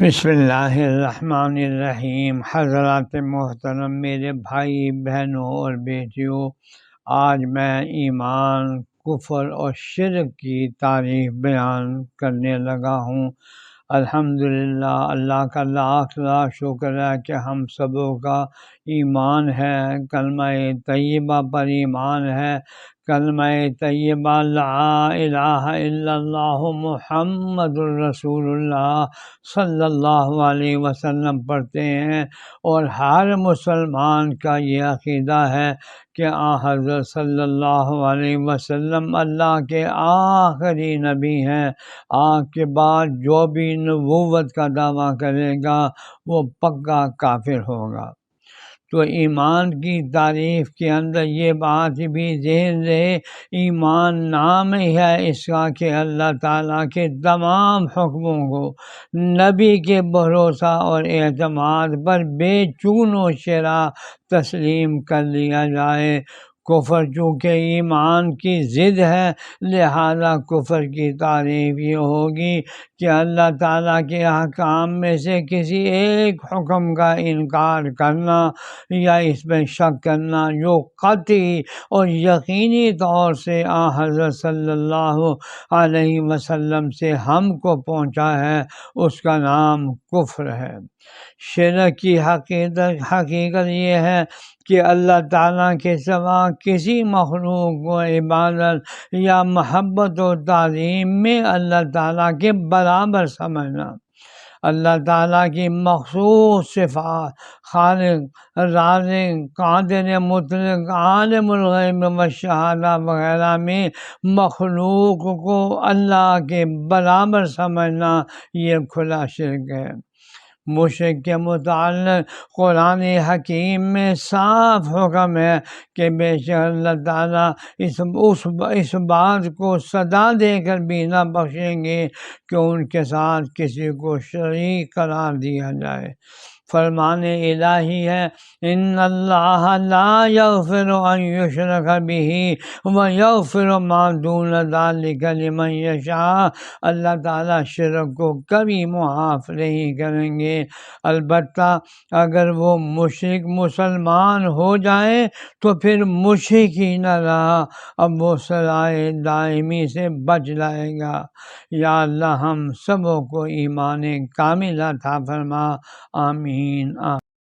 بسم اللہ الرحمن الرحیم۔ حضرات محترم، میرے بھائی بہنوں اور بیٹیوں، آج میں ایمان، کفر اور شرک کی تعریف بیان کرنے لگا ہوں۔ الحمدللہ، اللہ کا لاکھ لاکھ شکر ہے کہ ہم سبوں کا ایمان ہے، کلمہ طیبہ پر ایمان ہے۔ کلمہ طیبہ لا الہ الا اللہ محمد الرسول اللہ صلی اللہ علیہ وسلم پڑھتے ہیں، اور ہر مسلمان کا یہ عقیدہ ہے کہ حضرت صلی اللہ علیہ وسلم اللہ کے آخری نبی ہیں۔ آپ کے بعد جو بھی نبوت کا دعویٰ کرے گا وہ پکا کافر ہوگا۔ تو ایمان کی تعریف کے اندر یہ بات بھی ذہن رہے، ایمان نام ہی ہے اس کا کہ اللہ تعالیٰ کے تمام حکموں کو نبی کے بھروسہ اور اعتماد پر بے چون و چرا تسلیم کر لیا جائے۔ کفر چونکہ ایمان کی ضد ہے، لہذا کفر کی تعریف یہ ہوگی کہ اللہ تعالیٰ کے احکام میں سے کسی ایک حکم کا انکار کرنا یا اس میں شک کرنا جو قطعی اور یقینی طور سے حضرت صلی اللہ علیہ وسلم سے ہم کو پہنچا ہے، اس کا نام کفر ہے۔ شرک کی حقیقت یہ ہے کہ اللہ تعالیٰ کے سوا کسی مخلوق کو عبادت یا محبت و تعظیم میں اللہ تعالیٰ کے برابر سمجھنا۔ اللہ تعالیٰ کی مخصوص صفات، خالق، رازق، قادر مطلق، عالم الغیب والشہادہ وغیرہ میں مخلوق کو اللہ کے برابر سمجھنا یہ کھلا شرک ہے۔ مشرک کے متعلق قرآن حکیم میں صاف حکم ہے کہ بے شک اللہ تعالیٰ اس بات کو سزا دے کر بھی نہ بخشیں گے کہ ان کے ساتھ کسی کو شریک قرار دیا جائے۔ فرمان الہی ہے، ان اللہ لا یغفر ان یشرک بہ ویغفر ما دون ذلک لمن یشاء۔ اللہ تعالیٰ شرک کو کبھی معاف نہیں کریں گے، البتہ اگر وہ مشرک مسلمان ہو جائے تو پھر مشرک ہی نہ رہا، اب وہ سزائے دائمی سے بچ جائے گا۔ یا اللہ ہم سبوں کو ایمان کامل عطا فرما، آمین۔